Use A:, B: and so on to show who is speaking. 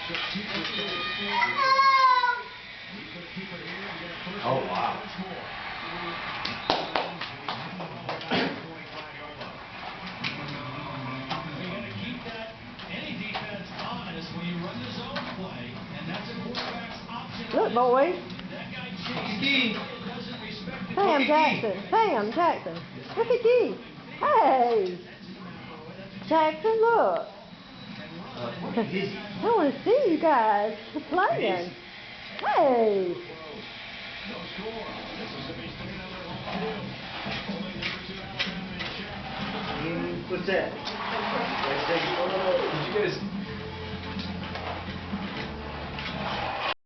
A: Oh, wow.
B: Look, boys.
A: Ski.
B: Sam Jackson. Sam Jackson. Look at you. Hey. Jackson, look. I want to see you guys playing. Hey.
A: What's that?
C: Did you guys